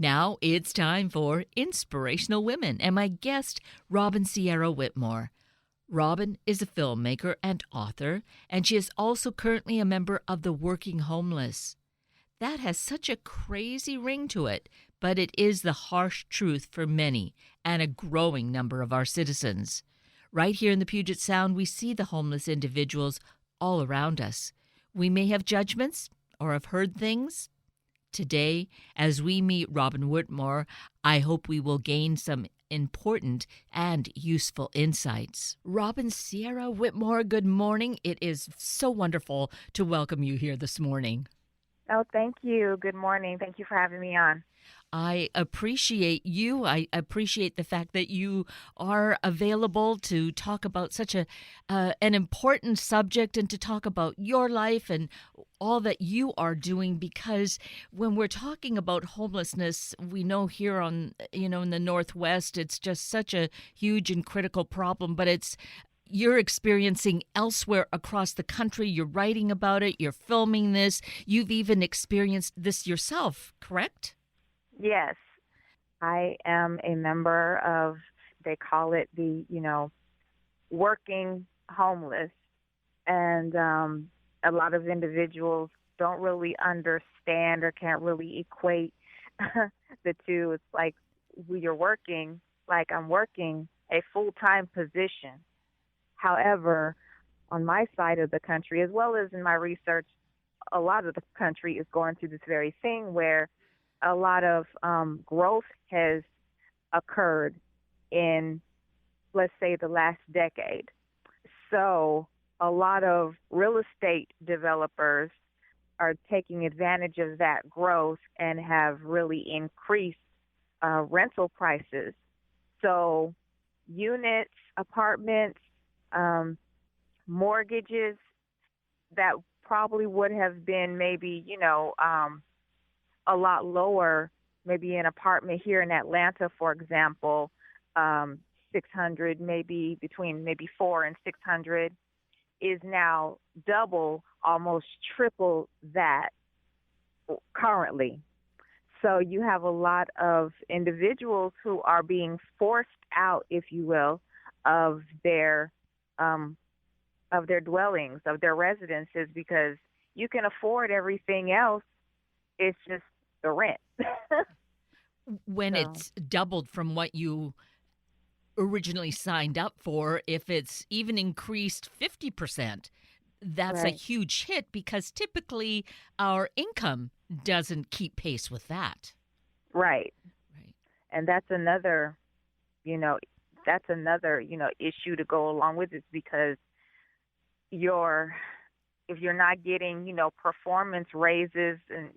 Now it's time for Inspirational Women and my guest, Robyn Whitmore. Robyn is a filmmaker and author, and she is also currently a member of the Working Homeless. That has such a crazy ring to it, but it is the harsh truth for many and a growing number of our citizens. Right here in the Puget Sound, we see the homeless individuals all around us. We may have judgments or have heard things. Today, as we meet Robyn Whitmore, I hope we will gain some important and useful insights. Robyn Whitmore, good morning. It is so wonderful to welcome you here this morning. Oh, thank you. Good morning. Thank you for having me on. I appreciate you. I appreciate the fact that you are available to talk about such an important subject and to talk about your life and all that you are doing, because when we're talking about homelessness, we know here in the Northwest, it's just such a huge and critical problem, but you're experiencing elsewhere across the country. You're writing about it. You're filming this. You've even experienced this yourself, correct? Yes, I am a member of, they call it the, working homeless. And a lot of individuals don't really understand or can't really equate the two. It's like you're working, like I'm working a full-time position. However, on my side of the country, as well as in my research, a lot of the country is going through this very thing where a lot of growth has occurred in, let's say, the last decade. So a lot of real estate developers are taking advantage of that growth and have really increased rental prices. So units, apartments, mortgages that probably would have been maybe, a lot lower, maybe an apartment here in Atlanta, for example, 600, maybe between maybe 4 and 600, is now double, almost triple that currently. So you have a lot of individuals who are being forced out, if you will, of their dwellings, of their residences, because you can afford everything else. It's just the rent. When So, it's doubled from what you originally signed up for, if it's even increased 50%, that's a right, huge hit because typically our income doesn't keep pace with that. right. Right. And you know, that's another issue to go along with it, because you're, if you're not getting, performance raises and,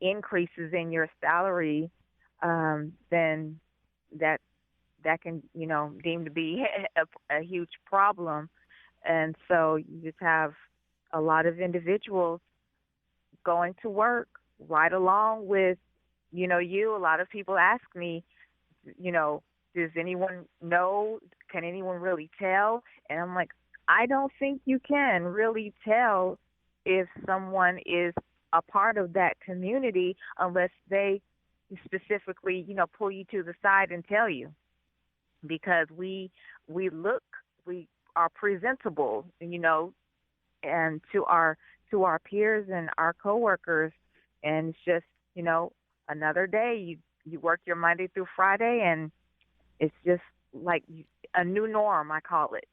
increases in your salary, then that can, deem to be a huge problem. And so you just have a lot of individuals going to work right along with, a lot of people ask me, does anyone know? Can anyone really tell? And I'm like, I don't think you can really tell if someone is a part of that community unless they specifically, pull you to the side and tell you, because we are presentable, and to our peers and our coworkers, and it's just, another day you work your Monday through Friday, and it's just like a new norm, I call it.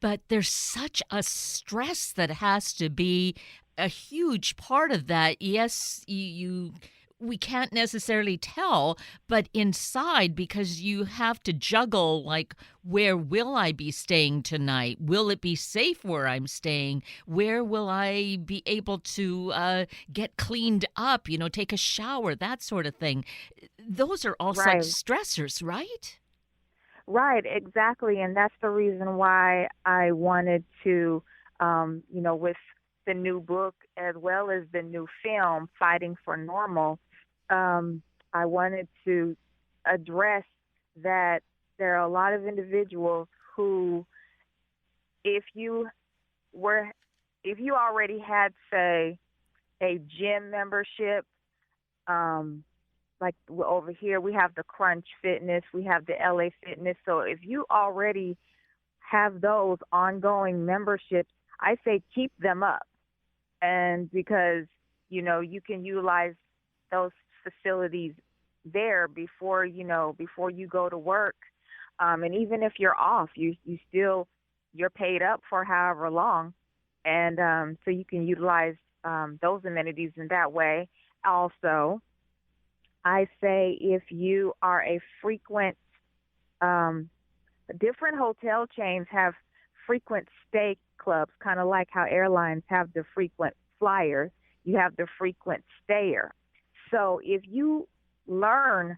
But there's such a stress that has to be a huge part of that. Yes, we can't necessarily tell, but inside, because you have to juggle, like, where will I be staying tonight? Will it be safe where I'm staying? Where will I be able to get cleaned up, take a shower, that sort of thing? Those are all such Right. stressors, right? Right, exactly. And that's the reason why I wanted to, with the new book as well as the new film, Fighting for Normal, I wanted to address that there are a lot of individuals who, if you were, if you already had, say, a gym membership, Like over here, we have the Crunch Fitness, we have the LA Fitness. So if you already have those ongoing memberships, I say keep them up. And because, you can utilize those facilities there before, before you go to work. And even if you're off, you're paid up for however long. And so you can utilize those amenities in that way. Also, I say if you are a frequent, um, different hotel chains have frequent stay clubs, kind of like how airlines have the frequent flyer, you have the frequent stayer. So if you learn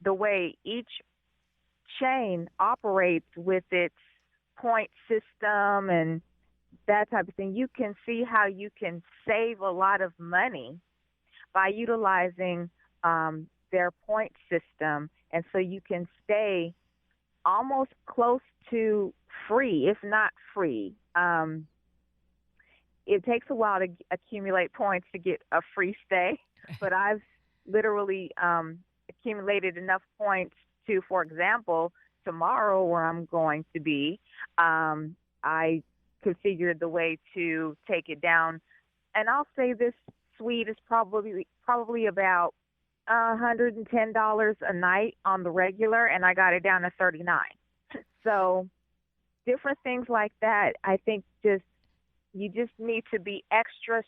the way each chain operates with its point system and that type of thing, you can see how you can save a lot of money by utilizing their point system. And so you can stay almost close to free, if not free. It takes a while to accumulate points to get a free stay, but I've literally accumulated enough points to, for example, tomorrow where I'm going to be, I configured the way to take it down, and I'll say this suite is probably about $110 a night on the regular, and I got it down to 39. So different things like that. I think you just need to be extra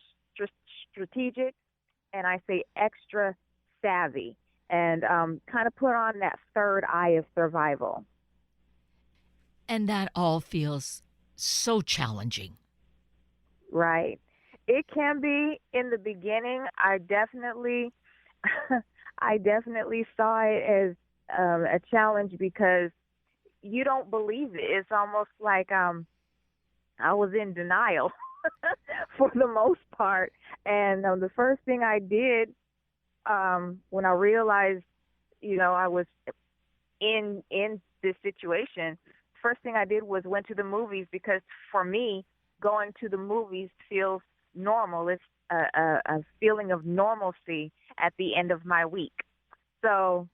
strategic, and I say extra savvy, and kind of put on that third eye of survival. And that all feels so challenging. Right. It can be in the beginning. I definitely, I definitely saw it as a challenge because you don't believe it. It's almost like I was in denial for the most part. And the first thing I did when I realized, I was in this situation, first thing I did was went to the movies because for me, going to the movies feels normal. It's a feeling of normalcy at the end of my week. So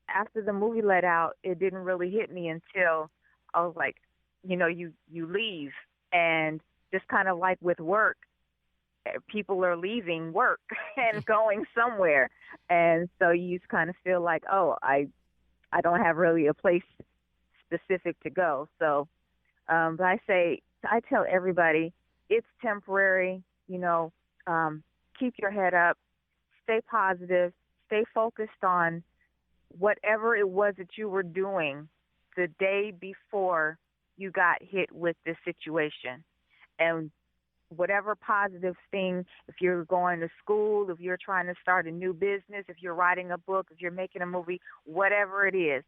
after the movie let out, it didn't really hit me until I was like, you leave, and just kind of like with work, people are leaving work and going somewhere, and so you just kind of feel like, oh, I don't have really a place specific to go. So, but I tell everybody, it's temporary. Keep your head up, stay positive, stay focused on whatever it was that you were doing the day before you got hit with this situation. And whatever positive thing, if you're going to school, if you're trying to start a new business, if you're writing a book, if you're making a movie, whatever it is,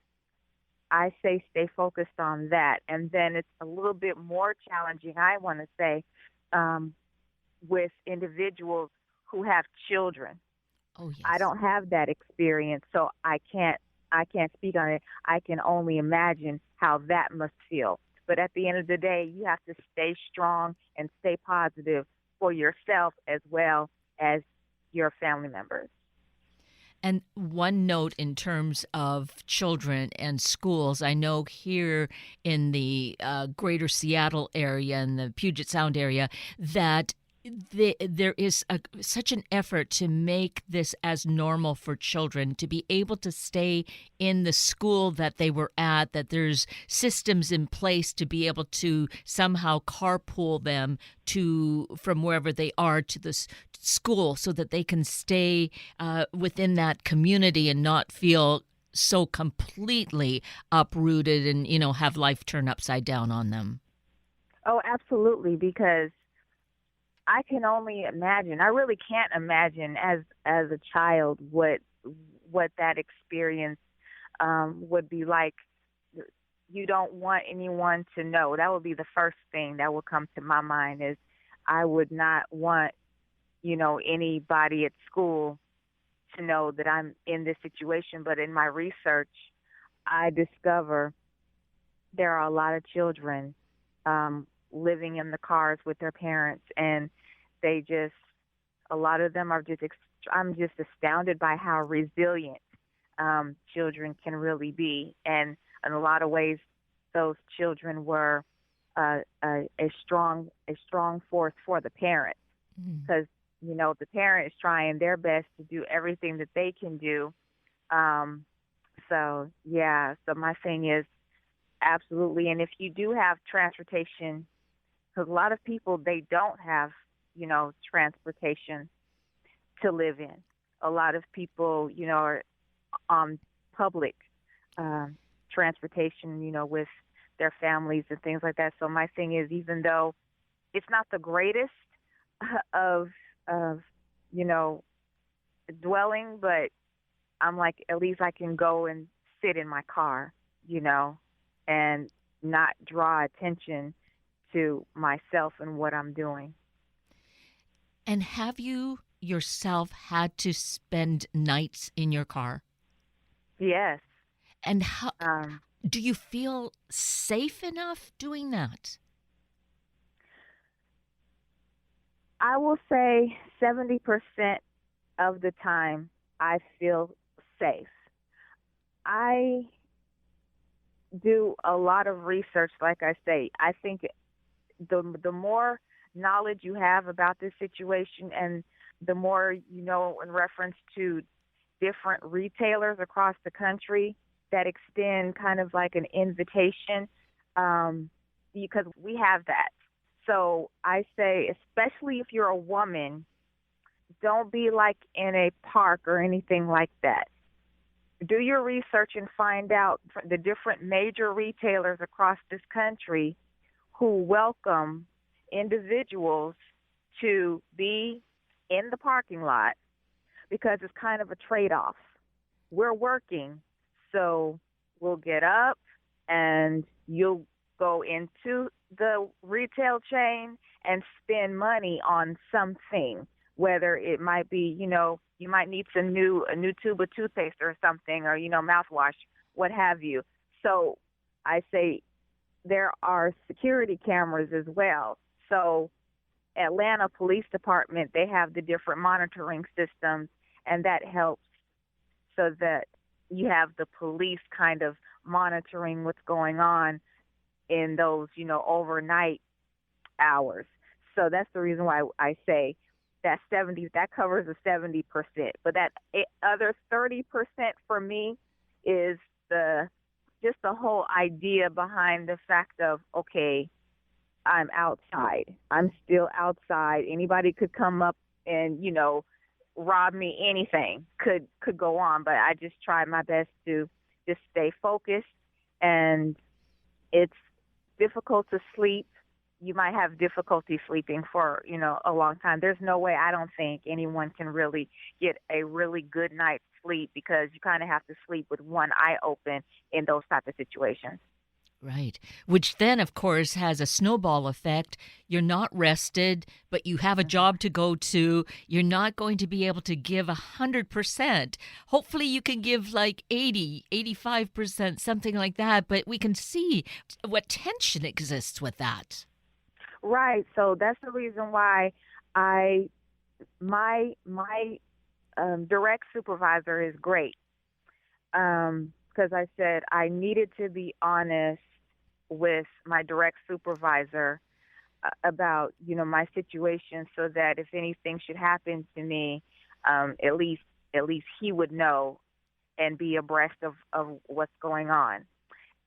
I say stay focused on that. And then it's a little bit more challenging, I want to say, with individuals who have children. Oh, yes. I don't have that experience, so I can't speak on it. I can only imagine how that must feel. But at the end of the day, you have to stay strong and stay positive for yourself as well as your family members. And one note in terms of children and schools, I know here in the greater Seattle area and the Puget Sound area that there is such an effort to make this as normal for children to be able to stay in the school that they were at, that there's systems in place to be able to somehow carpool them to from wherever they are to this school so that they can stay within that community and not feel so completely uprooted and have life turn upside down on them. Oh, absolutely, because I can only imagine. I really can't imagine as a child what that experience would be like. You don't want anyone to know. That would be the first thing that would come to my mind is I would not want, anybody at school to know that I'm in this situation. But in my research, I discover there are a lot of children living in the cars with their parents, and a lot of them are just I'm just astounded by how resilient children can really be, and in a lot of ways, those children were a strong force for the parents Mm. because the parent is trying their best to do everything that they can do. Um, so yeah, so my thing is absolutely, and if you do have transportation, because a lot of people they don't have transportation to live in. A lot of people are on public um, transportation, with their families and things like that. So my thing is, even though it's not the greatest of you know dwelling, but I'm like, at least I can go and sit in my car, and not draw attention to myself and what I'm doing. And have you yourself had to spend nights in your car? Yes. And how Um, do you feel safe enough doing that? I will say 70% of the time I feel safe. I do a lot of research, like I say. I think the more knowledge you have about this situation and the more you know in reference to different retailers across the country that extend kind of like an invitation, because we have that. So I say, especially if you're a woman, don't be like in a park or anything like that. Do your research and find out the different major retailers across this country who welcome individuals to be in the parking lot because it's kind of a trade off. We're working, so we'll get up and you'll go into the retail chain and spend money on something, whether it might be, you might need a new tube of toothpaste or something, or mouthwash, what have you. So I say there are security cameras as well. So Atlanta Police Department, they have the different monitoring systems, and that helps so that you have the police kind of monitoring what's going on in those, overnight hours. So that's the reason why I say that covers the 70%. But that other 30% for me is the just the whole idea behind the fact of, okay, I'm outside. I'm still outside. Anybody could come up and, rob me. Anything could go on, but I just try my best to just stay focused. And it's difficult to sleep. You might have difficulty sleeping for, a long time. There's no way, I don't think anyone can really get a really good night's sleep because you kind of have to sleep with one eye open in those type of situations. Right. Which then, of course, has a snowball effect. You're not rested, but you have a Mhm. job to go to. You're not going to be able to give 100%. Hopefully, you can give like 80, 85%, something like that. But we can see what tension exists with that. Right. So that's the reason why I my direct supervisor is great. Because I said I needed to be honest with my direct supervisor about my situation, so that if anything should happen to me, at least he would know and be abreast of what's going on.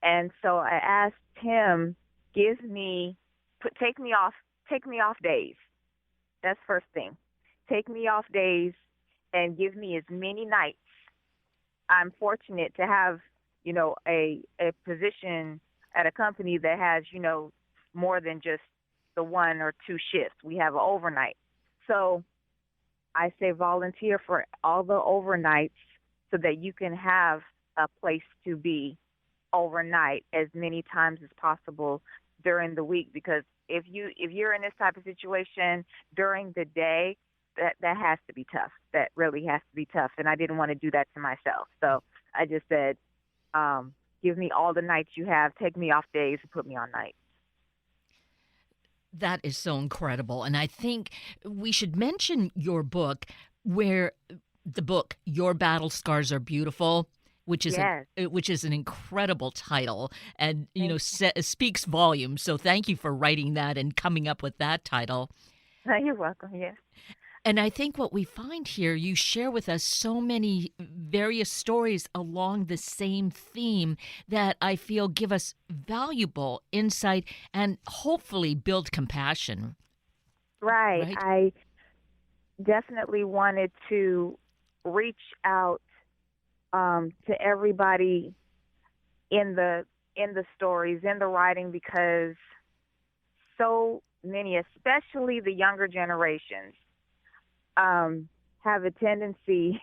And so I asked him, give me take me off days. That's first thing. Take me off days and give me as many nights. I'm fortunate to have, a position at a company that has, more than just the one or two shifts. We have an overnight. So I say volunteer for all the overnights so that you can have a place to be overnight as many times as possible during the week, because if you're in this type of situation during the day, that has to be tough. That really has to be tough, and I didn't want to do that to myself. So I just said, give me all the nights you have, take me off days, and put me on nights. That is so incredible. And I think we should mention your book. where the book Your Battle Scars Are Beautiful, Yes. which is an incredible title, and Thank speaks volumes. So thank you for writing that and coming up with that title. You're welcome. Yes. And I think what we find here, you share with us so many various stories along the same theme that I feel give us valuable insight and hopefully build compassion, Right. right? I definitely wanted to reach out to everybody in the stories, in the writing, because so many, especially the younger generations, have a tendency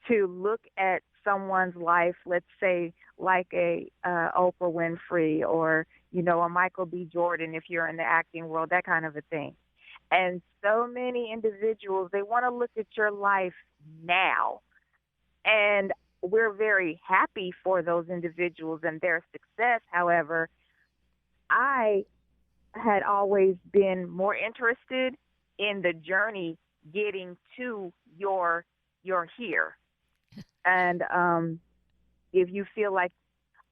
to look at someone's life, let's say like a Oprah Winfrey, or a Michael B. Jordan, if you're in the acting world, that kind of a thing. And so many individuals, they want to look at your life now. And we're very happy for those individuals and their success. However, I had always been more interested in the journey getting to your here. And if you feel like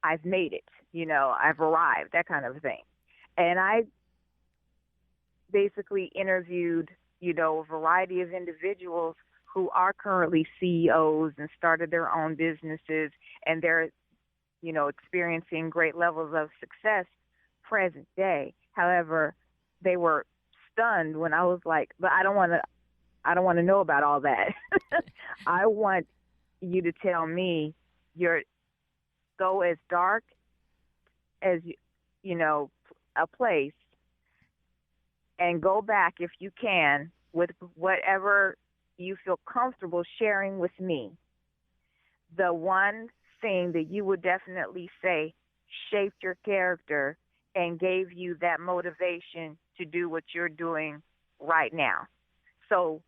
I've made it, I've arrived, that kind of thing. And I basically interviewed, a variety of individuals who are currently CEOs and started their own businesses, and they're, experiencing great levels of success present day. However, they were stunned when I was like, but I don't want to know about all that. I want you to tell me your go as dark as a place, and go back if you can with whatever you feel comfortable sharing with me. The one thing that you would definitely say shaped your character and gave you that motivation to do what you're doing right now. So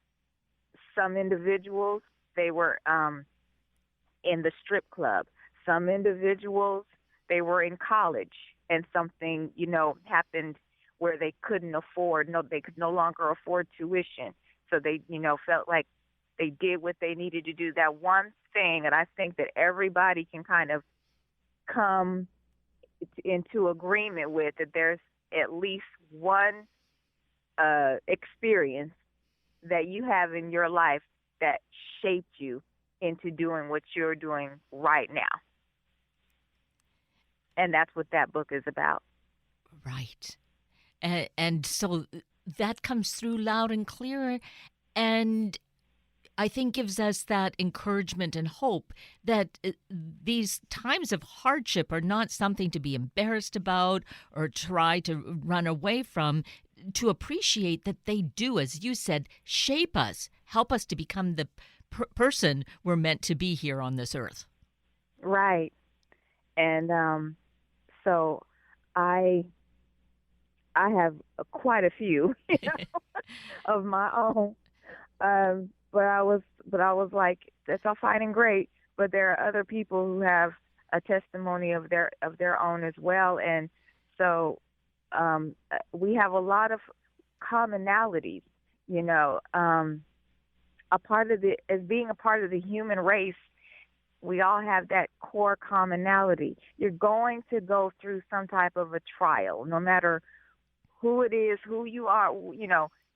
some individuals, they were in the strip club. Some individuals, they were in college, and something, happened where they couldn't afford, no, they could no longer afford tuition. So they, felt like they did what they needed to do. That one thing that I think that everybody can kind of come into agreement with, that there's at least one experience that you have in your life that shaped you into doing what you're doing right now. And that's what that book is about. Right. And so that comes through loud and clear, and I think gives us that encouragement and hope that these times of hardship are not something to be embarrassed about or try to run away from, to appreciate that they do, as you said, shape us, help us to become the person we're meant to be here on this earth. Right. And so I have quite a few of my own. But I was like, that's all fine and great. But there are other people who have a testimony of their own as well, and so we have a lot of commonalities. A part of as being a part of the human race, we all have that core commonality. You're going to go through some type of a trial, no matter who it is, who you are.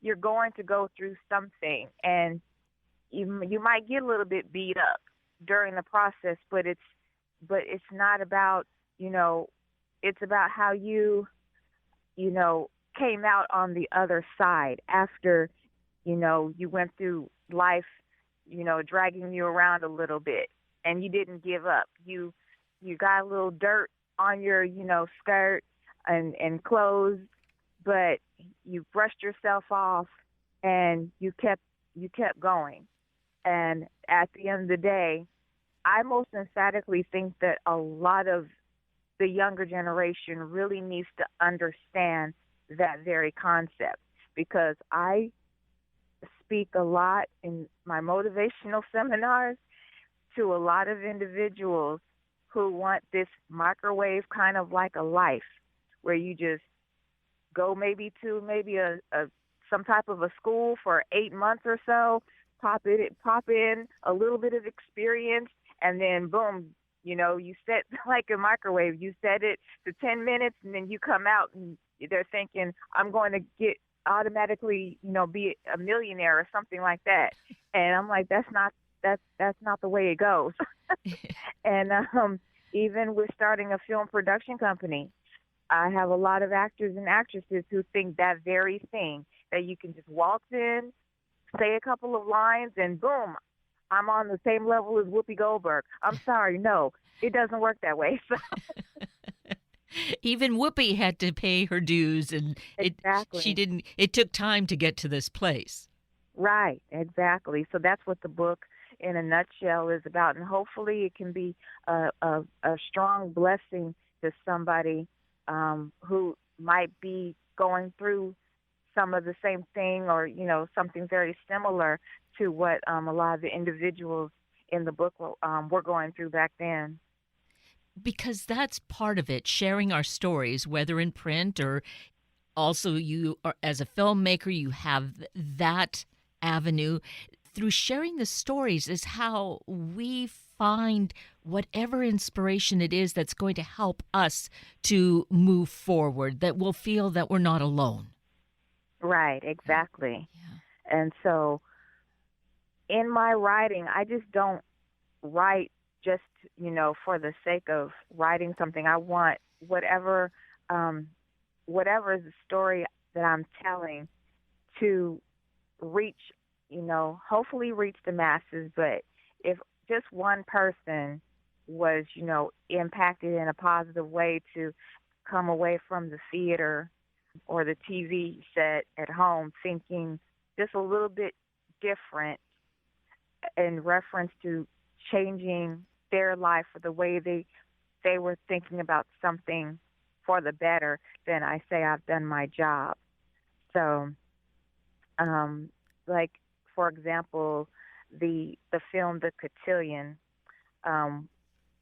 You're going to go through something, and you might get a little bit beat up during the process, but it's not about, it's about how you came out on the other side after, you went through life, dragging you around a little bit, and you didn't give up. You got a little dirt on your, skirt and clothes, but you brushed yourself off and you kept going. And at the end of the day, I most emphatically think that a lot of the younger generation really needs to understand that very concept, because I speak a lot in my motivational seminars to a lot of individuals who want this microwave kind of like a life where you just go maybe to a some type of a school for 8 months or so, pop in a little bit of experience, and then boom, you set like a microwave. You set it to 10 minutes, and then you come out, and they're thinking, I'm going to get automatically, be a millionaire or something like that. And I'm like, that's not the way it goes. And even with starting a film production company, I have a lot of actors and actresses who think that very thing, that you can just waltz in, say a couple of lines, and boom, I'm on the same level as Whoopi Goldberg. I'm sorry, no, it doesn't work that way. So. Even Whoopi had to pay her dues, and Exactly. she didn't. It took time to get to this place. Right, exactly. So that's what the book, in a nutshell, is about, and hopefully it can be a strong blessing to somebody who might be going through some of the same thing, or something very similar to what a lot of the individuals in the book were going through back then. Because that's part of it, sharing our stories, whether in print or also you are, as a filmmaker, you have that avenue. Through sharing the stories is how we find whatever inspiration it is that's going to help us to move forward, that we'll feel that we're not alone. Right, exactly. Yeah. And so in my writing, I just don't write just, for the sake of writing something. I want whatever is the story that I'm telling to reach, hopefully reach the masses. But if just one person was, impacted in a positive way to come away from the theater or the TV set at home thinking just a little bit different in reference to changing their life or the way they were thinking about something for the better, then I say I've done my job. So, like for example, the film The Cotillion, that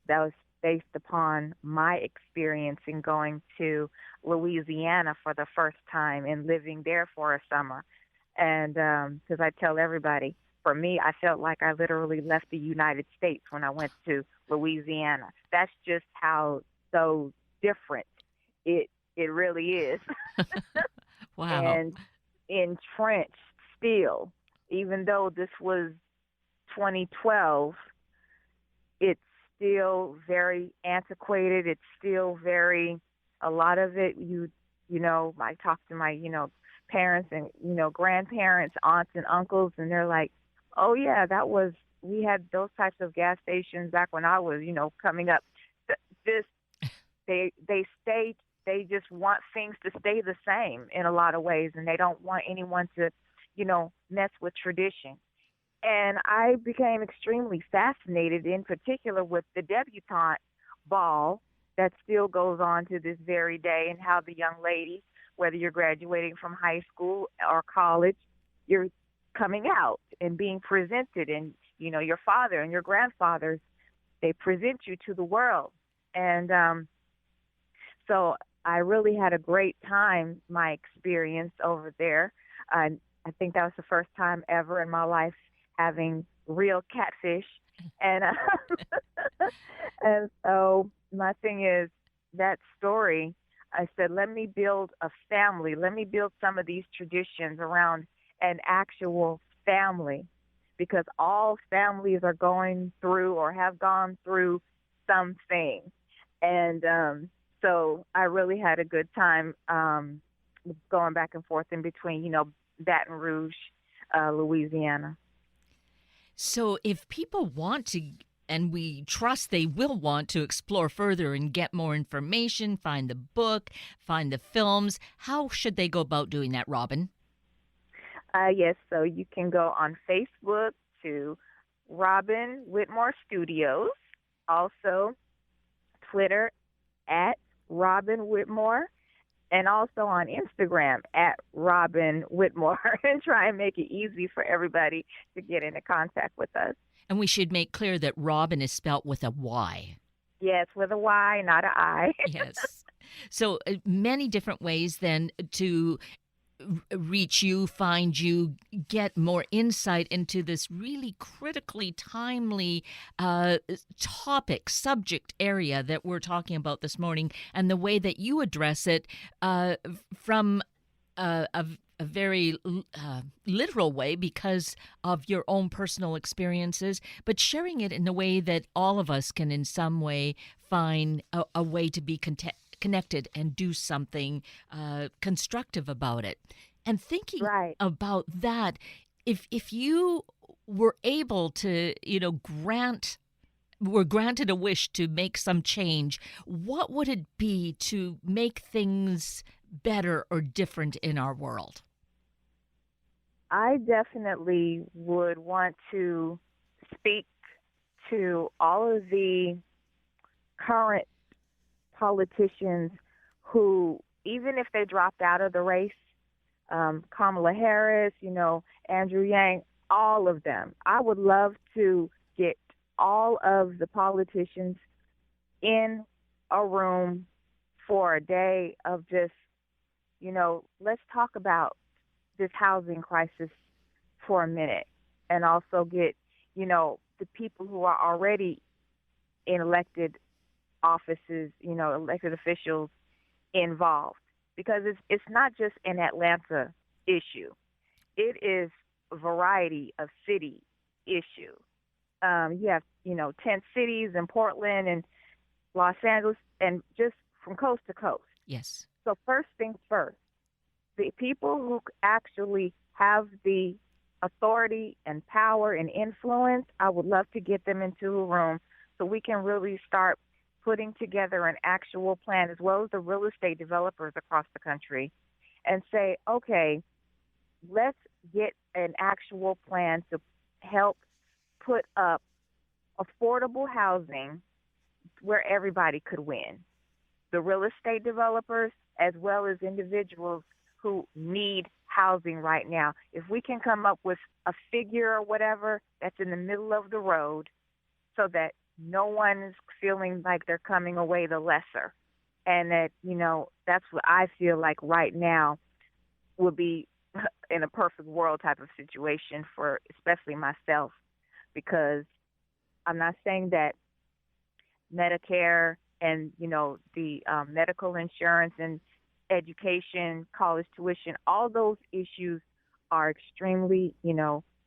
was based upon my experience in going to Louisiana for the first time and living there for a summer. And because I tell everybody, for me, I felt like I literally left the United States when I went to Louisiana. That's just how so different it really is. Wow. And entrenched still, even though this was 2012, it's still very antiquated. It's still very, a lot of it, I talk to my, parents and, grandparents, aunts and uncles, and they're like, oh yeah, we had those types of gas stations back when I was, coming up. This, they just want things to stay the same in a lot of ways, and they don't want anyone to, mess with tradition. And I became extremely fascinated, in particular, with the debutante ball that still goes on to this very day, and how the young ladies, whether you're graduating from high school or college, you're coming out and being presented, and, your father and your grandfathers, they present you to the world. And so I really had a great time, my experience over there. I think that was the first time ever in my life having real catfish. And and so my thing is, that story, I said, let me build a family. Let me build some of these traditions around an actual family, because all families are going through or have gone through something. And so I really had a good time going back and forth in between, Baton Rouge, Louisiana. So if people want to, and we trust they will want to explore further and get more information, find the book, find the films, how should they go about doing that, Robyn? Yes, so you can go on Facebook to Robyn Whitmore Studios, also Twitter at Robyn Whitmore, and also on Instagram at Robyn Whitmore, and try and make it easy for everybody to get into contact with us. And we should make clear that Robyn is spelt with a Y. Yes, with a Y, not an I. Yes. So many different ways then to reach you, find you, get more insight into this really critically timely subject area that we're talking about this morning, and the way that you address it from a very literal way because of your own personal experiences, but sharing it in a way that all of us can in some way find a way to be connected and do something constructive about it. And thinking about that, if you were able to, were granted a wish to make some change, what would it be to make things better or different in our world? I definitely would want to speak to all of the current politicians who, even if they dropped out of the race, Kamala Harris, Andrew Yang, all of them. I would love to get all of the politicians in a room for a day of just, let's talk about this housing crisis for a minute, and also get, the people who are already in elected offices, elected officials involved, because it's not just an Atlanta issue. It is a variety of city issue. You have, 10 cities in Portland and Los Angeles, and just from coast to coast. Yes. So first things first, the people who actually have the authority and power and influence, I would love to get them into a room so we can really start putting together an actual plan, as well as the real estate developers across the country, and say, okay, let's get an actual plan to help put up affordable housing where everybody could win. The real estate developers, as well as individuals who need housing right now. If we can come up with a figure or whatever that's in the middle of the road so that no one is feeling like they're coming away the lesser. And that, that's what I feel like right now would be in a perfect world type of situation for especially myself, because I'm not saying that Medicare and, the medical insurance and education, college tuition, all those issues are extremely,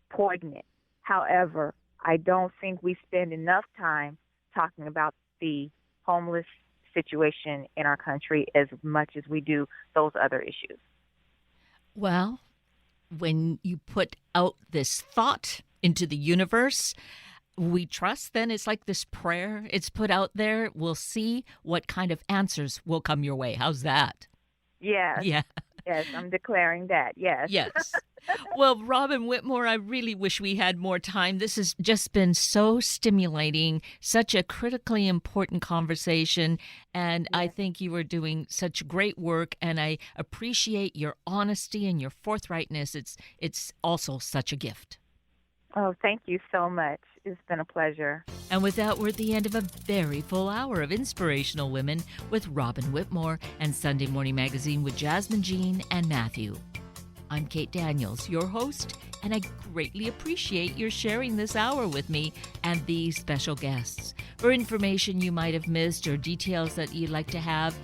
poignant. However, I don't think we spend enough time talking about the homeless situation in our country as much as we do those other issues. Well, when you put out this thought into the universe, we trust, then it's like this prayer. It's put out there. We'll see what kind of answers will come your way. How's that? Yes. Yeah. Yes, I'm declaring that. Yes. Yes. Well, Robyn Whitmore, I really wish we had more time. This has just been so stimulating, such a critically important conversation, and I think you are doing such great work, and I appreciate your honesty and your forthrightness. It's also such a gift. Oh, thank you so much. It's been a pleasure. And with that, we're at the end of a very full hour of Inspirational Women with Robyn Whitmore and Sunday Morning Magazine with Jasmine Jean and Matthew. I'm Kate Daniels, your host, and I greatly appreciate your sharing this hour with me and these special guests. For information you might have missed or details that you'd like to have,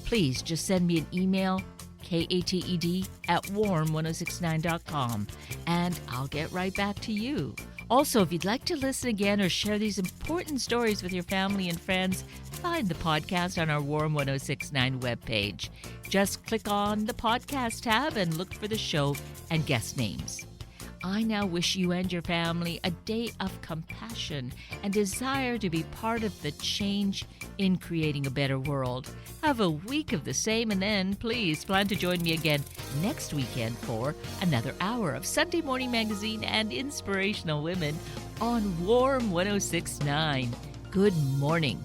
please just send me an email, kated@warm1069.com, and I'll get right back to you. Also, if you'd like to listen again or share these important stories with your family and friends, find the podcast on our Warm 1069 webpage. Just click on the podcast tab and look for the show and guest names. I now wish you and your family a day of compassion and desire to be part of the change in creating a better world. Have a week of the same, and then please plan to join me again next weekend for another hour of Sunday Morning Magazine and Inspirational Women on Warm 1069. Good morning.